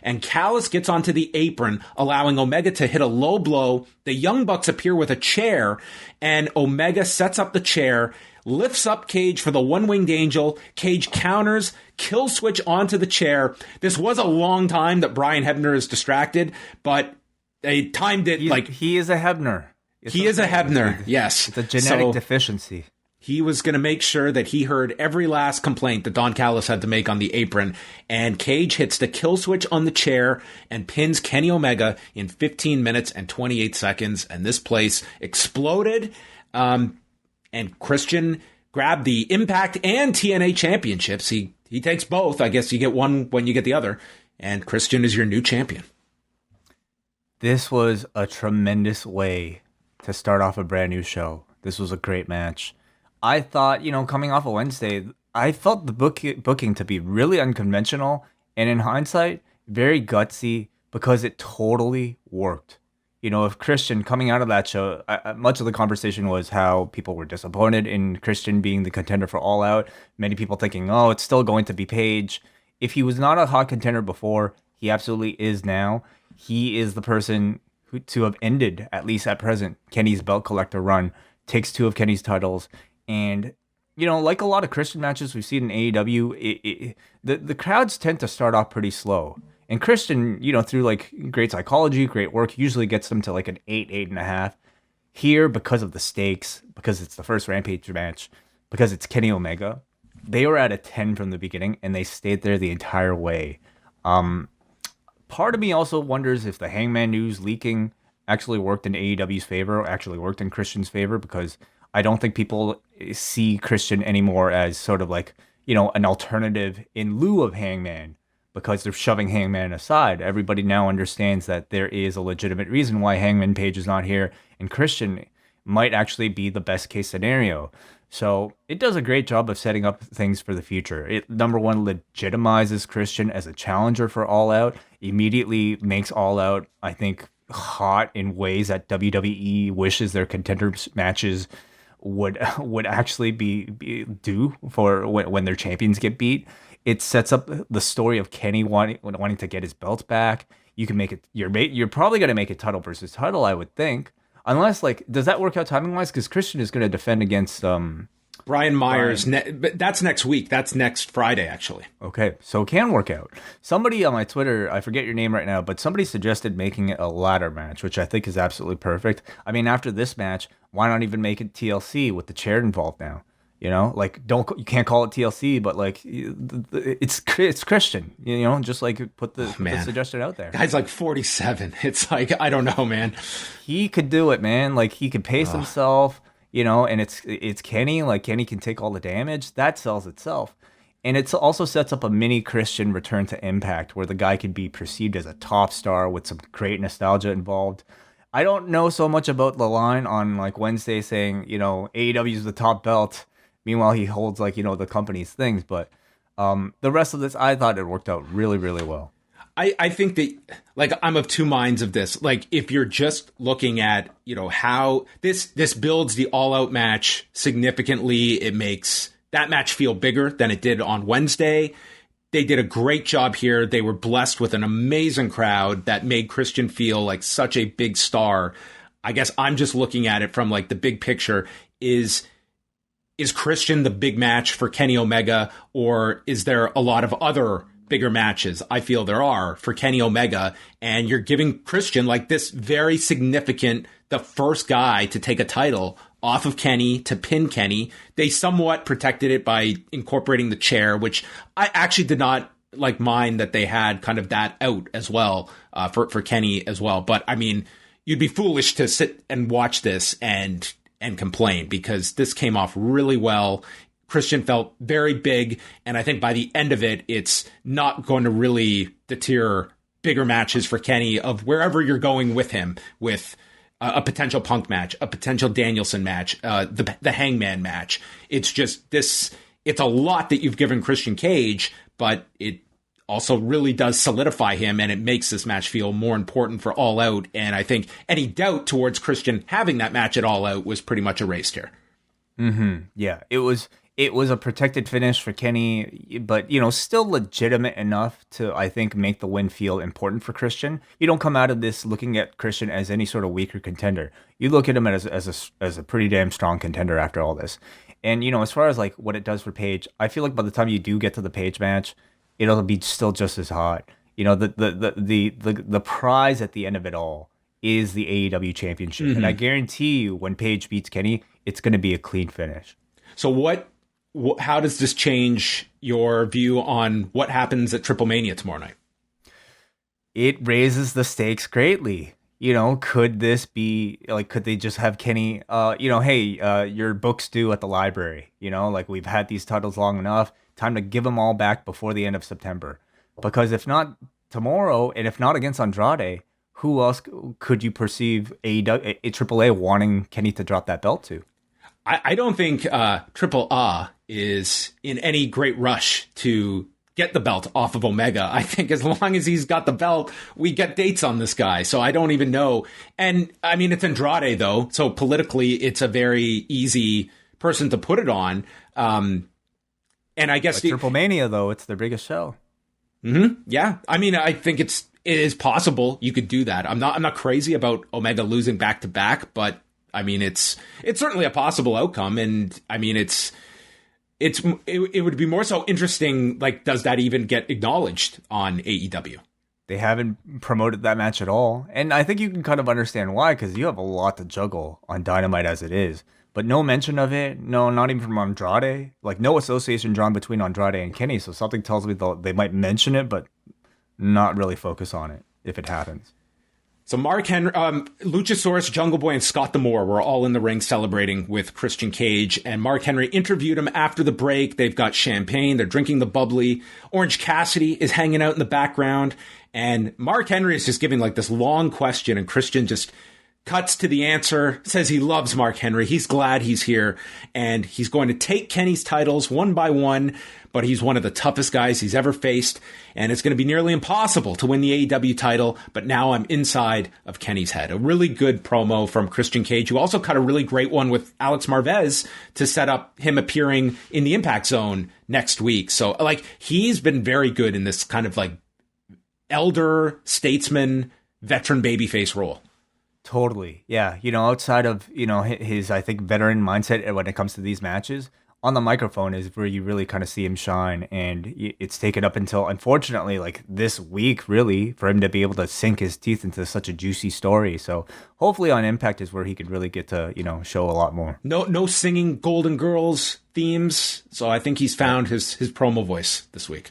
And Callis gets onto the apron, allowing Omega to hit a low blow. The Young Bucks appear with a chair, and Omega sets up the chair, lifts up Cage for the one-winged angel. Cage counters, kill switch onto the chair. This was a long time that Brian Hebner is distracted, but they timed it he is a Hebner. He is a Hebner, yes. It's a genetic deficiency. He was going to make sure that he heard every last complaint that Don Callis had to make on the apron. And Cage hits the kill switch on the chair and pins Kenny Omega in 15 minutes and 28 seconds. And this place exploded. And Christian grabbed the Impact and TNA championships. He takes both. I guess you get one when you get the other. And Christian is your new champion. This was a tremendous way to start off a brand new show. This was a great match. I thought, coming off of Wednesday, I felt the booking to be really unconventional, and in hindsight, very gutsy because it totally worked. If Christian coming out of that show, much of the conversation was how people were disappointed in Christian being the contender for All Out. Many people thinking, oh, it's still going to be Page. If he was not a hot contender before, he absolutely is now. He is the person to have ended, at least at present, Kenny's belt collector run, takes 2 of Kenny's titles. And, like a lot of Christian matches we've seen in AEW, the crowds tend to start off pretty slow. And Christian, through great psychology, great work, usually gets them to an 8, 8.5. Here, because of the stakes, because it's the first Rampage match, because it's Kenny Omega, they were at a 10 from the beginning, and they stayed there the entire way. Part of me also wonders if the Hangman news leaking actually worked in AEW's favor, or actually worked in Christian's favor, because I don't think people see Christian anymore as sort of an alternative in lieu of Hangman, because they're shoving Hangman aside. Everybody now understands that there is a legitimate reason why Hangman Page is not here, and Christian might actually be the best case scenario. So it does a great job of setting up things for the future. It, number one, legitimizes Christian as a challenger for All Out, immediately makes All Out, I think, hot in ways that WWE wishes their contenders matches would actually be due for when their champions get beat. It sets up the story of Kenny wanting to get his belt back. You can make it. You're probably going to make it title versus title, I would think. Unless, does that work out timing-wise? Because Christian is going to defend against Brian Myers. But that's next week. That's next Friday, actually. Okay, so it can work out. Somebody on my Twitter, I forget your name right now, but somebody suggested making it a ladder match, which I think is absolutely perfect. I mean, after this match, why not even make it TLC with the chair involved now? You can't call it TLC, but it's Christian. Just put the suggestion out there. Guy's 47. It's I don't know, man. He could do it, man. He could pace himself. And it's Kenny. Kenny can take all the damage. That sells itself, and it also sets up a mini Christian return to Impact, where the guy can be perceived as a top star with some great nostalgia involved. I don't know so much about the line on Wednesday saying AEW is the top belt. Meanwhile, he holds the company's things, but the rest of this, I thought it worked out really, really well. I think that I'm of two minds of this. If you're just looking at how this builds the All Out match significantly, it makes that match feel bigger than it did on Wednesday. They did a great job here. They were blessed with an amazing crowd that made Christian feel like such a big star. I guess I'm just looking at it from the big picture. Is Christian the big match for Kenny Omega, or is there a lot of other bigger matches? I feel there are for Kenny Omega, and you're giving Christian this very significant, the first guy to take a title off of Kenny to pin Kenny. They somewhat protected it by incorporating the chair, which I actually did not mind that they had kind of that out as well for Kenny as well. But I mean, you'd be foolish to sit and watch this and complain, because this came off really well. Christian felt very big, and I think by the end of it, it's not going to really deter bigger matches for Kenny of wherever you're going with him, with a potential Punk match, a potential Danielson match, the Hangman match. It's just this, it's a lot that you've given Christian Cage, but it also really does solidify him, and it makes this match feel more important for All Out. And I think any doubt towards Christian having that match at All Out was pretty much erased here. Yeah, it was It was a protected finish for Kenny, but still legitimate enough to, I think, make the win feel important for Christian. You don't come out of this looking at Christian as any sort of weaker contender. You look at him as a pretty damn strong contender after all this. And as far as like what it does for Paige, I feel like by the time you do get to the Paige match, it'll be still just as hot. The prize at the end of it all is the AEW championship. And I guarantee you when Paige beats Kenny, it's going to be a clean finish. So how does this change your view on what happens at Triple Mania tomorrow night? It raises the stakes greatly. Could this be like, could they just have Kenny, hey, your book's due at the library, like we've had these titles long enough, time to give them all back before the end of September. Because if not tomorrow, and if not against Andrade, who else could you perceive AAA wanting Kenny to drop that belt to? I don't think Triple A is in any great rush to get the belt off of Omega. I think as long as he's got the belt, we get dates on this guy. So I don't even know. And I mean, it's Andrade though. So politically, it's a very easy person to put it on. And I guess Triple Mania though, it's their biggest show. Yeah. I mean, I think it is possible you could do that. I'm not crazy about Omega losing back to back, but I mean, it's certainly a possible outcome. And I mean, it would be more so interesting. Like, does that even get acknowledged on AEW? They haven't promoted that match at all. And I think you can kind of understand why, because you have a lot to juggle on Dynamite as it is. But no mention of it. No, not even from Andrade. Like, no association drawn between Andrade and Kenny. So something tells me they might mention it, but not really focus on it if it happens. So Mark Henry, Luchasaurus, Jungle Boy, and Scott D'Amore were all in the ring celebrating with Christian Cage. And Mark Henry interviewed him after the break. They've got champagne. They're drinking the bubbly. Orange Cassidy is hanging out in the background. And Mark Henry is just giving like this long question. And Christian just cuts to the answer, says he loves Mark Henry. He's glad he's here. And he's going to take Kenny's titles one by one. But he's one of the toughest guys he's ever faced, and it's going to be nearly impossible to win the AEW title, but now I'm inside of Kenny's head. A really good promo from Christian Cage, who also cut a really great one with Alex Marvez to set up him appearing in the Impact Zone next week. So, like, he's been very good in this kind of, like, elder statesman, veteran babyface role. Totally. Yeah. Outside of, his, I think, veteran mindset when it comes to these matches, on the microphone is where you really kind of see him shine, and it's taken up until, unfortunately, like this week, really, for him to be able to sink his teeth into such a juicy story. So hopefully on Impact is where he could really get to, show a lot more. No singing Golden Girls themes. So I think he's found his promo voice this week.